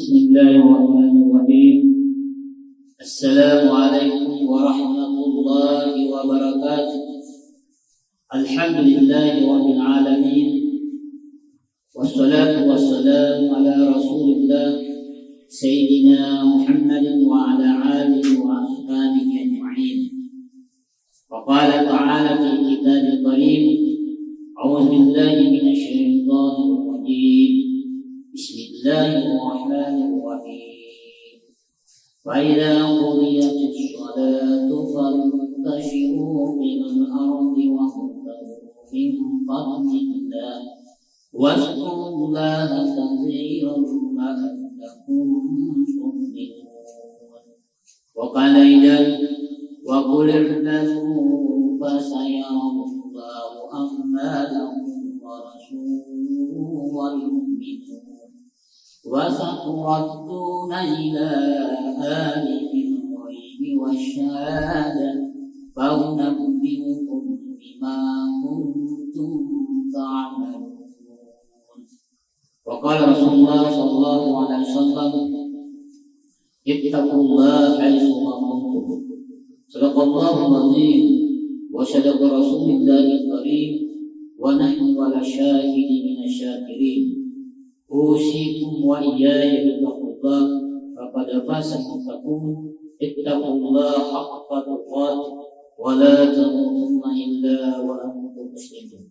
Bismillahirrahmanirrahim. Assalamualaikum warahmatullahi wabarakatuh. Alhamdulillahi rabbil alamin. Wassalatu wassalamu ala rasulillah Sayyidina Muhammadin wa ala alihi wa ashabihi ajma'in. Wa qala ta'ala fi kitabil karim, a'udzu billahi minasy syaithanir rajim. Bismillahirrahmanirrahim. Fa idza qudiyatis shalatu fantashiru fil ardi wabtaghu min fadlillah wazkurullaha katsiran la'allakum tuflihun. Wa qala aidan wa qul i'malu fasayarallahu a'malakum wa rasuluhu wal mu'minun wa saturadduna ila alimil ghaibi wasyahadati fa unabbi'ukum bima kuntum ta'malun. Wa qala Rasulullah sallallahu alaihi wasallam, ittaqullaha haitsu ma kuntum. Sadaqallahu al-azim wa sadaqa Rasulullahil karim wa nahnu ala syahidi minasyakirin. Usikum wa iyaya bittaqullah faqad faza muttaqun. Ittaqullaha haqqa tuqatih wa la tamutunna illa wa antum muslimun.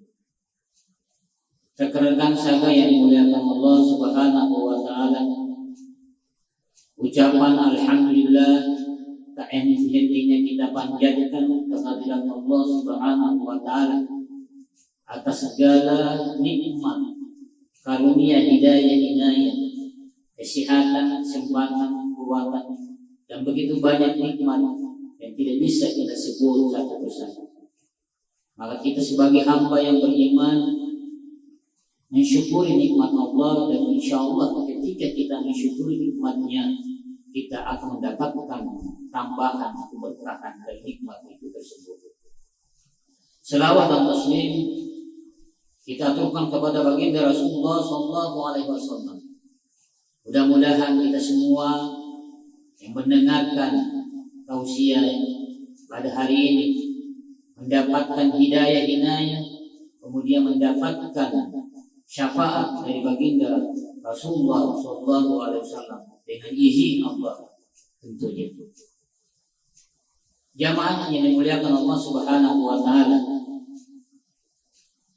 Rekan-rekan saya yang dimuliakan Allah Subhanahu wa taala, ucapan alhamdulillah tak henti-hentinya kita panjatkan kehadirat Allah Subhanahu wa taala atas segala nikmat, karunia, hidayah, inayah, kesehatan, kesempatan, kekuatan, dan begitu banyak nikmat yang tidak bisa kita sebut satu persatu. Maka kita sebagai hamba yang beriman mensyukuri nikmat Allah, dan insya Allah ketika kita mensyukuri nikmatnya, kita akan mendapatkan tambahan keberkahan dari nikmat itu tersebut. Selawat dan taslim kita aturkan kepada baginda Rasulullah sallallahu alaihi wasallam. Mudah-mudahan kita semua yang mendengarkan tausiah pada hari ini mendapatkan hidayah inayah, kemudian mendapatkan syafaat dari baginda Rasulullah sallallahu alaihi wasallam dengan izin Allah tentunya. Jamaah yang dimuliakan Allah Subhanahu wa taala,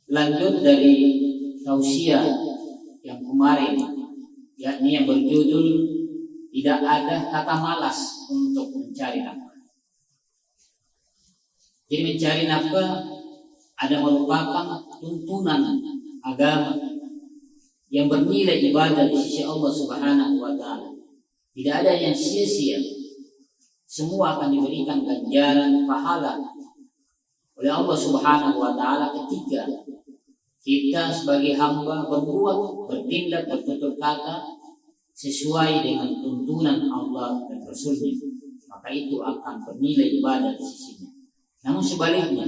lanjut dari tausiah yang kemarin, yakni yang berjudul tidak ada kata malas untuk mencari nafkah. Jadi mencari nafkah ada merupakan tuntunan agama yang bernilai ibadah di sisi Allah Subhanahu wa taala. Tidak ada yang sia-sia. Semua akan diberikan ganjaran pahala oleh Allah Subhanahu wa taala ketika kita sebagai hamba berbuat, bertindak, bertutur kata sesuai dengan tuntunan Allah dan Rasul-Nya, maka itu akan bernilai ibadah di sisinya. Namun sebaliknya,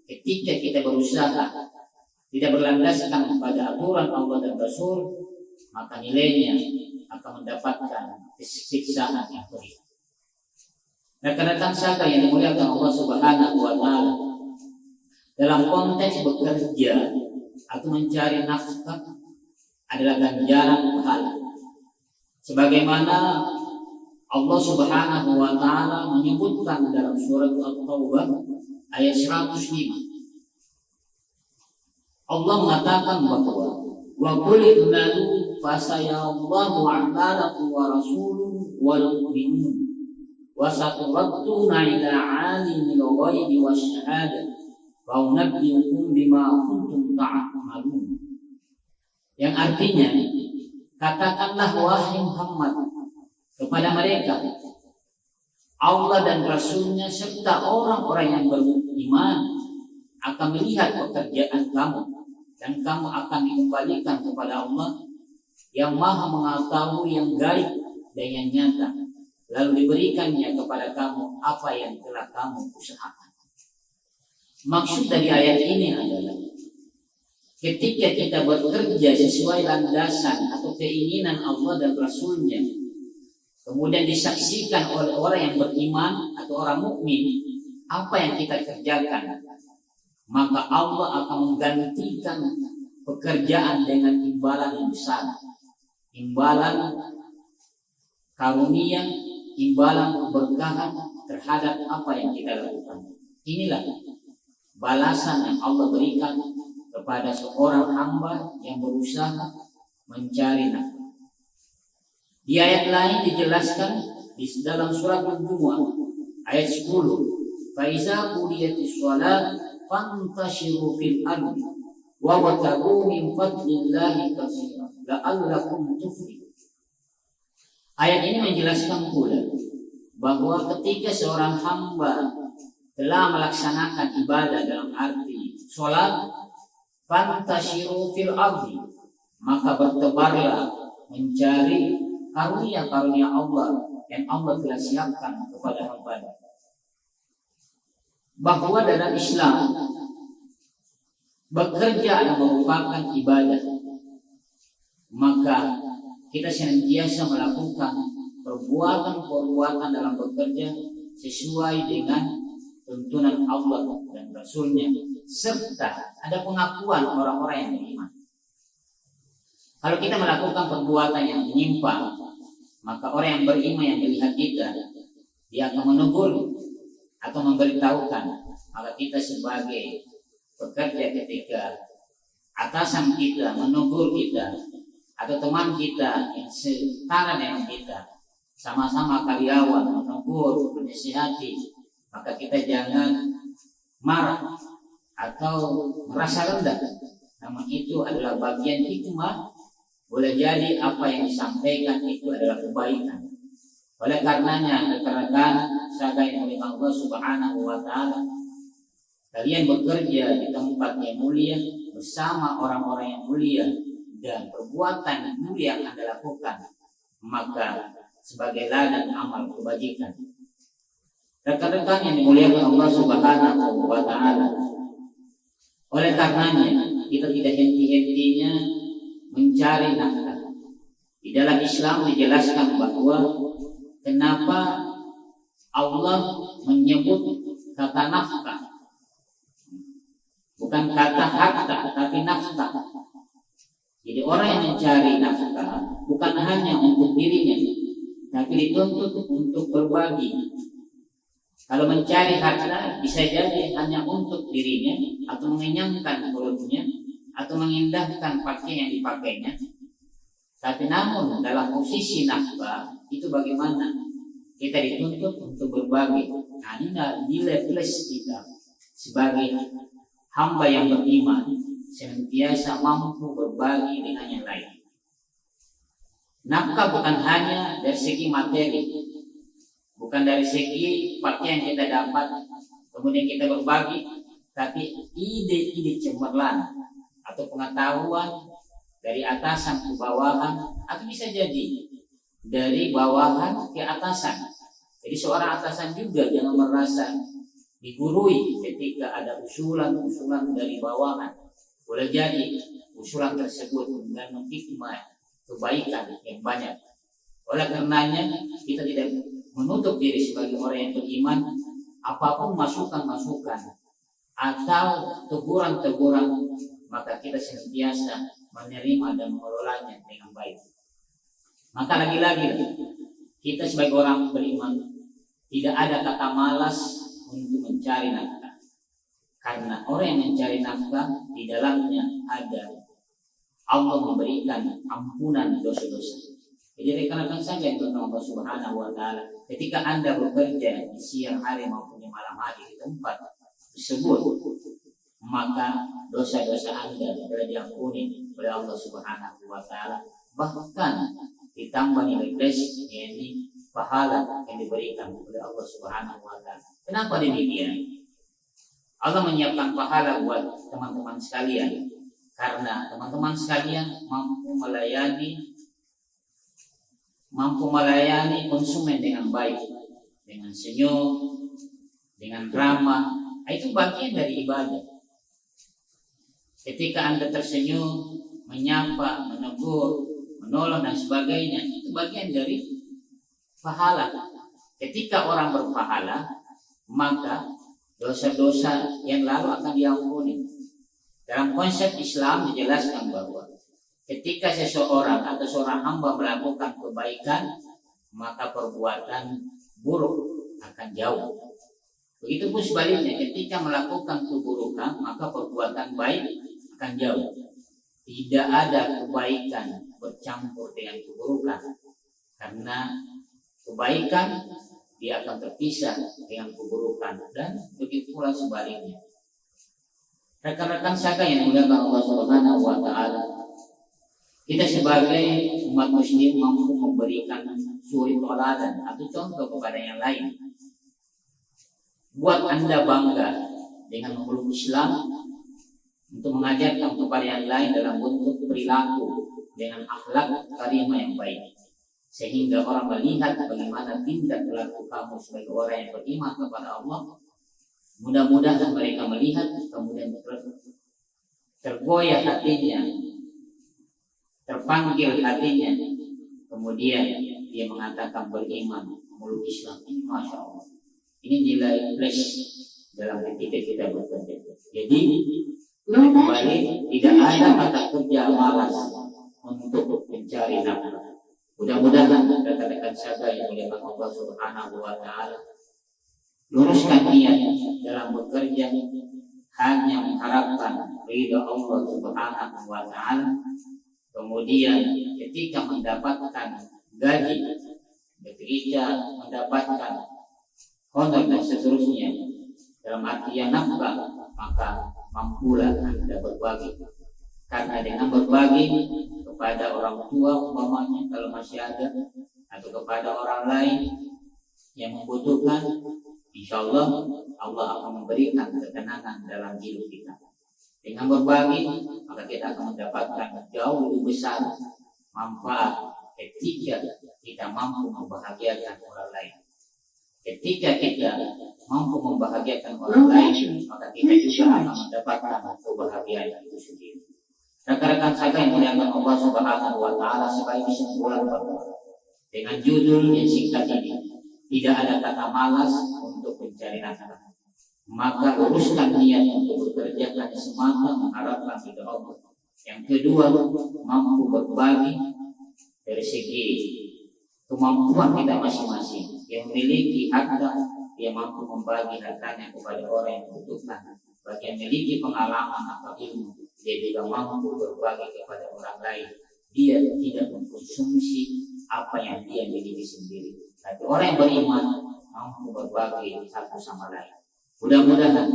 ketika kita berusaha tidak berlandaskan pada aturan Allah dan Rasul, maka nilainya akan mendapatkan siksaan yang pedih. Rekan-rekan saya yang dimuliakan Allah Subhanahu wa taala, dalam konteks bekerja atau mencari nafkah adalah ganjaran pahala. Sebagaimana Allah Subhanahu wa taala menyebutkan dalam surat At-Taubah ayat 105. Allah mengatakan bahwa wa qul innahu fasayallahu a'malakum wa rasuluhu wal mu'minun wa saturadduna ila 'alimil ghaibi wasyahadati fa unabbi'ukum bima kuntum ta'malun. Yang artinya, katakanlah wahai Muhammad kepada mereka, Allah dan Rasul-Nya serta orang-orang yang beriman akan melihat pekerjaan kamu, dan kamu akan dikembalikan kepada Allah yang maha mengetahui yang gaib dan yang nyata, lalu diberikannya kepada kamu apa yang telah kamu usahakan. Maksud dari ayat ini adalah ketika kita bekerja sesuai landasan atau keinginan Allah dan Rasulnya, kemudian disaksikan oleh orang yang beriman atau orang mukmin apa yang kita kerjakan, maka Allah akan menggantikan pekerjaan dengan imbalan yang besar, imbalan karunia, imbalan keberkahan terhadap apa yang kita lakukan. Inilah balasan yang Allah berikan kepada seorang hamba yang berusaha mencari nafkah. Di ayat lain dijelaskan di dalam surat Al-Jumu'ah ayat 10, "Faiza qudiyatis shalah fantashiru fil ardi wabtaghu min fadlillahi katsiran la'allakum tuflihun." Ayat ini menjelaskan pula bahwa ketika seorang hamba telah melaksanakan ibadah dalam arti sholat, fantashiru fil ardi, maka bertebarlah mencari karunia-karunia Allah yang Allah telah siapkan kepada hamba. Bahwa dalam Islam bekerja adalah merupakan ibadah, maka kita senantiasa melakukan perbuatan-perbuatan dalam bekerja sesuai dengan tuntunan Allah dan Rasulnya, serta ada pengakuan orang-orang yang beriman. Kalau kita melakukan perbuatan yang menyimpang, maka orang yang beriman yang melihat kita, dia akan menegur atau memberitahukan. Maka kita sebagai pekerja, ketika atasan kita menegur kita atau teman kita yang setara dengan kita, sama-sama karyawan menegur, menasihati, maka kita jangan marah atau merasa rendah. Namun itu adalah bagian hikmah. Boleh jadi apa yang disampaikan itu adalah kebaikan. Oleh karenanya, rekan-rekan sekalian oleh Allah Subhanahu wa Ta'ala, kalian bekerja di tempat yang mulia bersama orang-orang yang mulia, dan perbuatan yang mulia yang Anda lakukan, maka sebagai ladang amal kebajikan. Rekan-rekan yang dimuliakan Allah Subhanahu wa Ta'ala, oleh karenanya kita tidak henti-hentinya mencari nafkah. Di dalam Islam dijelaskan bahwa kenapa Allah menyebut kata nafkah, bukan kata harta, tapi nafkah. Jadi orang yang mencari nafkah bukan hanya untuk dirinya, tapi dituntut untuk berbagi. Kalau mencari harta bisa jadi hanya untuk dirinya, atau mengenyangkan perutnya, atau mengindahkan pakaian yang dipakainya. Tapi namun dalam posisi nafkah itu bagaimana? Kita dituntut untuk berbagi. Nah, ini nilai plus kita sebagai hamba yang beriman, senantiasa mampu berbagi dengan yang lain. Nafkah bukan hanya dari segi materi, bukan dari segi pakaian kita dapat kemudian kita berbagi, tapi ide-ide cemerlang atau pengetahuan dari atasan ke bawahan, atau bisa jadi dari bawahan ke atasan. Jadi seorang atasan juga jangan merasa digurui ketika ada usulan-usulan dari bawahan. Boleh jadi usulan tersebut mengandung hikmah kebaikan yang banyak. Oleh karenanya kita tidak menutup diri sebagai orang yang beriman, apapun masukan-masukan atau teguran-teguran, maka kita senantiasa menerima dan mengelolanya dengan baik. Maka lagi-lagi kita sebagai orang beriman tidak ada kata malas untuk mencari nafkah, karena orang yang mencari nafkah di dalamnya ada Allah memberikan ampunan dosa-dosa. Jadi rekan-rekan saja yang bertemu Allah Subhanahu wa Ta'ala, ketika Anda bekerja di siang hari maupun di malam hari di tempat tersebut, maka dosa-dosa Anda telah diampuni oleh Allah Subhanahu wa Ta'ala. Bahkan ditambah nilai plus, yakni pahala yang diberikan oleh Allah Subhanahu wa Ta'ala. Kenapa demikian? Allah menyiapkan pahala buat teman-teman sekalian, karena teman-teman sekalian mampu melayani konsumen dengan baik, dengan senyum, dengan ramah. Itu bagian dari ibadah. Ketika Anda tersenyum, menyapa, menegur, menolong dan sebagainya, itu bagian dari pahala. Ketika orang berpahala, maka dosa-dosa yang lalu akan diampuni. Dalam konsep Islam dijelaskan bahwa ketika seseorang atau seorang hamba melakukan kebaikan, maka perbuatan buruk akan jauh. Begitupun sebaliknya, ketika melakukan keburukan, maka perbuatan baik akan jauh. Tidak ada kebaikan bercampur dengan keburukan, karena kebaikan dia akan terpisah dengan keburukan, dan begitu pula sebaliknya. Rekan-rekan sekalian yang dimuliakan Allah Subhanahu wa taala, kita sebagai umat muslim mampu memberikan suri teladan atau contoh kepada yang lain. Buat Anda bangga dengan memeluk Islam, untuk mengajarkan kepada yang lain dalam bentuk perilaku dengan akhlak karimah yang baik, sehingga orang melihat bagaimana tindak laku kamu sebagai orang yang beriman kepada Allah. Mudah-mudahan mereka melihat, kemudian tergoyah hatinya, terpanggil hatinya, kemudian dia mengatakan beriman, memeluk Islam. Ini Masya Allah, ini nilai plus dalam ketika kita bekerja. Jadi kembali, tidak ada kata kerja malas untuk mencari nafkah. Mudah-mudahan rekan-rekan saya yang dimuliakan Allah Subhanahu wa taala, luruskan niat dalam bekerja hanya mengharapkan ridha Allah Subhanahu wa taala. Kemudian ketika mendapatkan gaji, ketika mendapatkan honor dan seterusnya, dalam artian nafkah, maka mampulah Anda berbagi. Karena dengan berbagi kepada orang tua umpamanya kalau masih ada, atau kepada orang lain yang membutuhkan, insya Allah Allah akan memberikan ketenangan dalam hidup kita. Dengan berbagi, maka kita akan mendapatkan jauh lebih besar manfaat ketika kita mampu membahagiakan orang lain. Ketika kita mampu membahagiakan orang lain, maka kita juga akan mendapatkan kebahagiaan itu sendiri. Rekan-rekan saya yang dimuliakan Allah Subhanahu wa taala, sebagai kesimpulan dengan judul yang singkat ini, tidak ada kata malas untuk mencari nafkah. Maka luruskan niat untuk bekerja hanya semata mengharapkan ridha Allah. Yang kedua, mampu berbagi dari segi kemampuan kita masing-masing. Yang memiliki harta, dia mampu membagi hartanya kepada orang yang membutuhkan. Bagi yang memiliki pengalaman atau ilmu, dia juga mampu berbagi kepada orang lain. Dia tidak mengkonsumsi apa yang dia miliki sendiri. Tapi orang yang beriman mampu berbagi satu sama lain. Mudah-mudahan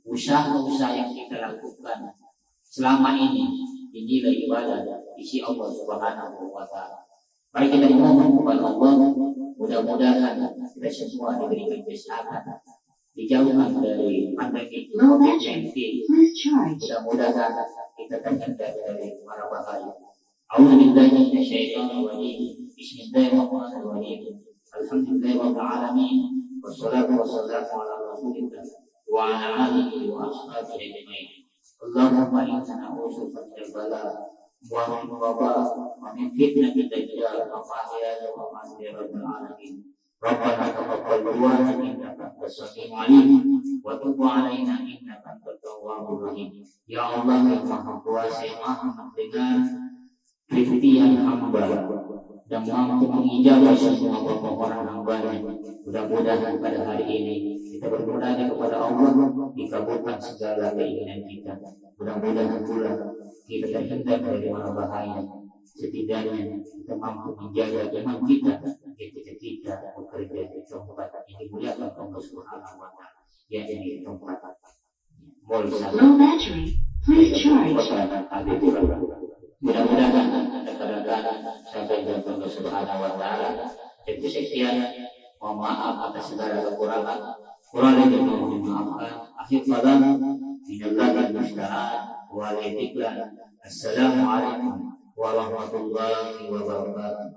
usaha-usaha yang kita lakukan selama ini dinilai ibadah isi Allah Subhanahu wa taala. Mari kita memohon kepada Allah, mudah-mudahan kita semua diberikan kesehatan, dijauhkan dari pandemi COVID-19. Mudah-mudahan kita terhindar dari mara bahaya. A'udzubillahi minasyaitonir rajim. Bismillahirrahmanirrahim. Alhamdulillahirabbil alamin. Wassalatu wassalamu ala Rasulillah wa ala alihi wa ashabihi ajmain. Allahumma inna na'udzuka minal bala wa min waba wa min fitnatil dajjal wa mahya wa mamati rabbil alamin. Rabbana taqabbal du'a innaka antas samiul alim wa tub 'alaina innaka antat tawwabur rahim. Ya Allah yang Maha Kuasa, yang Maha mendengar ikhtiar hamba dan mampu mengijabah semua permohonan hamba-Nya. Mudah-mudahan pada hari ini kita bermunajat kepada Allah, dikabulkan segala keinginan kita. Mudah-mudahan pula kita terhindar dari mara bahaya. Setidaknya kita mampu menjaga iman kita ketika kita bekerja di tempat yang dimuliakan Allah Subhanahu wa taala, yakni tempat mall sana. Mudah-mudahan rekan-rekan sampai dengan Allah Subhanahu wa taala. Jadi sekian, mohon maaf atas segala kekurangan. Kurang lebih mohon dimaafkan. Akhir kalam, billahi musta'an wa alaihi. Assalamualaikum warahmatullahi wabarakatuh.